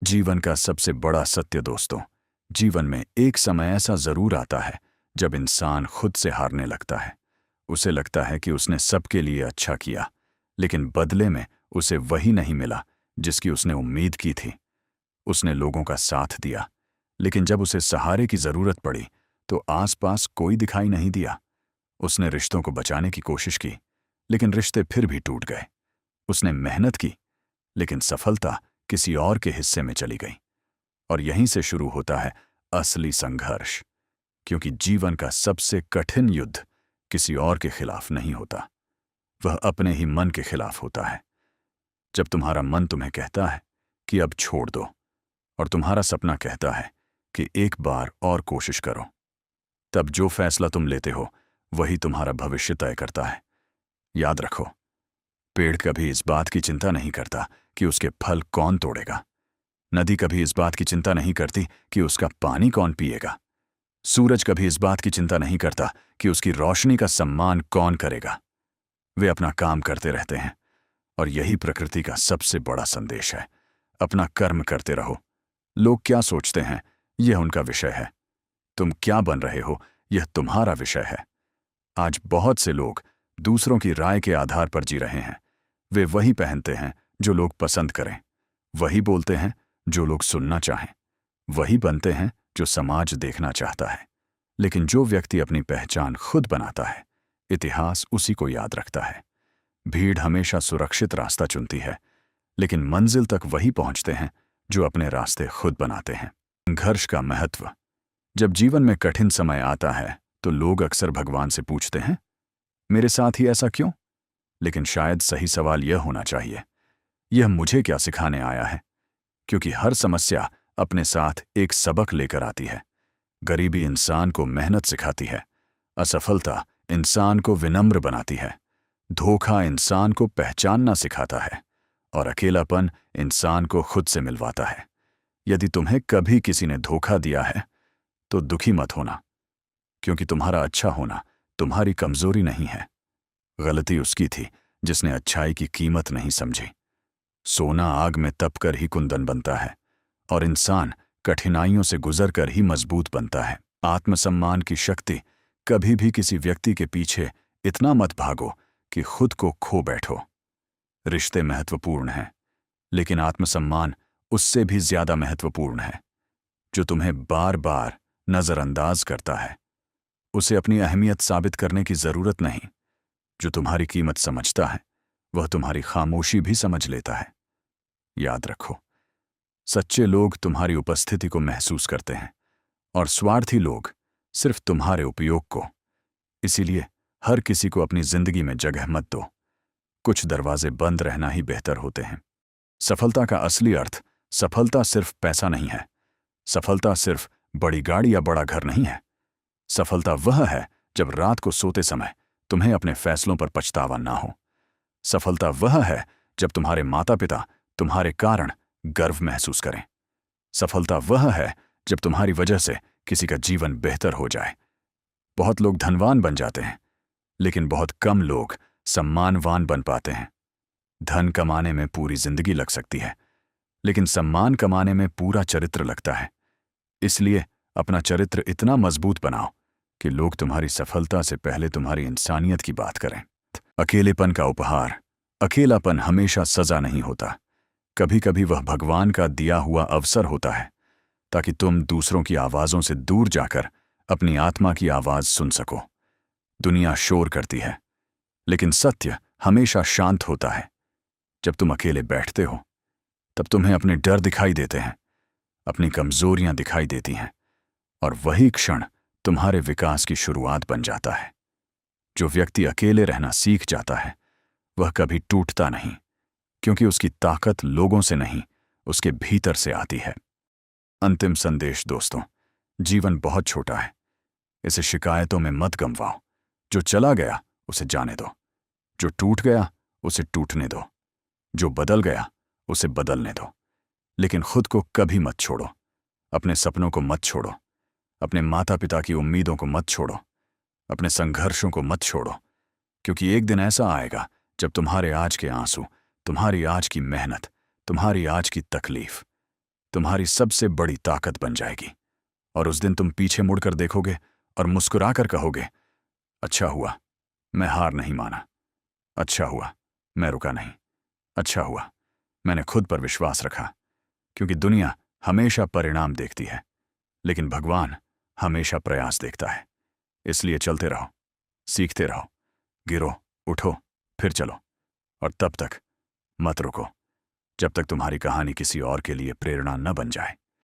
जीवन का सबसे बड़ा सत्य दोस्तों, जीवन में एक समय ऐसा जरूर आता है जब इंसान खुद से हारने लगता है। उसे लगता है कि उसने सबके लिए अच्छा किया, लेकिन बदले में उसे वही नहीं मिला जिसकी उसने उम्मीद की थी। उसने लोगों का साथ दिया, लेकिन जब उसे सहारे की जरूरत पड़ी तो आसपास कोई दिखाई नहीं दिया। उसने रिश्तों को बचाने की कोशिश की, लेकिन रिश्ते फिर भी टूट गए। उसने मेहनत की, लेकिन सफलता किसी और के हिस्से में चली गई। और यहीं से शुरू होता है असली संघर्ष, क्योंकि जीवन का सबसे कठिन युद्ध किसी और के खिलाफ नहीं होता, वह अपने ही मन के खिलाफ होता है। जब तुम्हारा मन तुम्हें कहता है कि अब छोड़ दो, और तुम्हारा सपना कहता है कि एक बार और कोशिश करो, तब जो फैसला तुम लेते हो वही तुम्हारा भविष्य तय करता है। याद रखो, पेड़ कभी इस बात की चिंता नहीं करता कि उसके फल कौन तोड़ेगा। नदी कभी इस बात की चिंता नहीं करती कि उसका पानी कौन पिएगा। सूरज कभी इस बात की चिंता नहीं करता कि उसकी रोशनी का सम्मान कौन करेगा। वे अपना काम करते रहते हैं, और यही प्रकृति का सबसे बड़ा संदेश है। अपना कर्म करते रहो। लोग क्या सोचते हैं, यह उनका विषय है। तुम क्या बन रहे हो, यह तुम्हारा विषय है। आज बहुत से लोग दूसरों की राय के आधार पर जी रहे हैं। वे वही पहनते हैं जो लोग पसंद करें, वही बोलते हैं जो लोग सुनना चाहें, वही बनते हैं जो समाज देखना चाहता है। लेकिन जो व्यक्ति अपनी पहचान खुद बनाता है, इतिहास उसी को याद रखता है। भीड़ हमेशा सुरक्षित रास्ता चुनती है, लेकिन मंजिल तक वही पहुंचते हैं जो अपने रास्ते खुद बनाते हैं। संघर्ष का महत्व। जब जीवन में कठिन समय आता है तो लोग अक्सर भगवान से पूछते हैं, मेरे साथ ही ऐसा क्यों? लेकिन शायद सही सवाल यह होना चाहिए, यह मुझे क्या सिखाने आया है? क्योंकि हर समस्या अपने साथ एक सबक लेकर आती है। गरीबी इंसान को मेहनत सिखाती है, असफलता इंसान को विनम्र बनाती है, धोखा इंसान को पहचानना सिखाता है, और अकेलापन इंसान को खुद से मिलवाता है। यदि तुम्हें कभी किसी ने धोखा दिया है तो दुखी मत होना, क्योंकि तुम्हारा अच्छा होना तुम्हारी कमजोरी नहीं है। गलती उसकी थी जिसने अच्छाई की कीमत नहीं समझी। सोना आग में तपकर ही कुंदन बनता है, और इंसान कठिनाइयों से गुजरकर ही मजबूत बनता है। आत्मसम्मान की शक्ति। कभी भी किसी व्यक्ति के पीछे इतना मत भागो कि खुद को खो बैठो। रिश्ते महत्वपूर्ण हैं, लेकिन आत्मसम्मान उससे भी ज्यादा महत्वपूर्ण है। जो तुम्हें बार बार नजरअंदाज करता है, उसे अपनी अहमियत साबित करने की जरूरत नहीं। जो तुम्हारी कीमत समझता है, वह तुम्हारी खामोशी भी समझ लेता है। याद रखो, सच्चे लोग तुम्हारी उपस्थिति को महसूस करते हैं, और स्वार्थी लोग सिर्फ तुम्हारे उपयोग को। इसीलिए हर किसी को अपनी जिंदगी में जगह मत दो। कुछ दरवाजे बंद रहना ही बेहतर होते हैं। सफलता का असली अर्थ, सफलता सिर्फ पैसा नहीं है। सफलता सिर्फ बड़ी गाड़ी या बड़ा घर नहीं है। सफलता वह है जब रात को सोते समय तुम्हें अपने फैसलों पर पछतावा ना हो। सफलता वह है जब तुम्हारे माता पिता तुम्हारे कारण गर्व महसूस करें। सफलता वह है जब तुम्हारी वजह से किसी का जीवन बेहतर हो जाए। बहुत लोग धनवान बन जाते हैं, लेकिन बहुत कम लोग सम्मानवान बन पाते हैं। धन कमाने में पूरी जिंदगी लग सकती है, लेकिन सम्मान कमाने में पूरा चरित्र लगता है। इसलिए अपना चरित्र इतना मजबूत बनाओ कि लोग तुम्हारी सफलता से पहले तुम्हारी इंसानियत की बात करें। अकेलेपन का उपहार। अकेलापन हमेशा सजा नहीं होता। कभी कभी वह भगवान का दिया हुआ अवसर होता है, ताकि तुम दूसरों की आवाज़ों से दूर जाकर अपनी आत्मा की आवाज़ सुन सको। दुनिया शोर करती है, लेकिन सत्य हमेशा शांत होता है। जब तुम अकेले बैठते हो, तब तुम्हें अपने डर दिखाई देते हैं, अपनी कमजोरियां दिखाई देती हैं, और वही क्षण तुम्हारे विकास की शुरुआत बन जाता है। जो व्यक्ति अकेले रहना सीख जाता है, वह कभी टूटता नहीं, क्योंकि उसकी ताकत लोगों से नहीं, उसके भीतर से आती है। अंतिम संदेश दोस्तों, जीवन बहुत छोटा है। इसे शिकायतों में मत गंवाओ। जो चला गया उसे जाने दो। जो टूट गया उसे टूटने दो। जो बदल गया उसे बदलने दो। लेकिन खुद को कभी मत छोड़ो। अपने सपनों को मत छोड़ो। अपने माता पिता की उम्मीदों को मत छोड़ो। अपने संघर्षों को मत छोड़ो, क्योंकि एक दिन ऐसा आएगा जब तुम्हारे आज के आंसू, तुम्हारी आज की मेहनत, तुम्हारी आज की तकलीफ तुम्हारी सबसे बड़ी ताकत बन जाएगी। और उस दिन तुम पीछे मुड़कर देखोगे और मुस्कुराकर कहोगे, अच्छा हुआ मैं हार नहीं माना, अच्छा हुआ मैं रुका नहीं, अच्छा हुआ मैंने खुद पर विश्वास रखा। क्योंकि दुनिया हमेशा परिणाम देखती है, लेकिन भगवान हमेशा प्रयास देखता है। इसलिए चलते रहो, सीखते रहो, गिरो, उठो, फिर चलो। और तब तक मत रुको जब तक तुम्हारी कहानी किसी और के लिए प्रेरणा न बन जाए।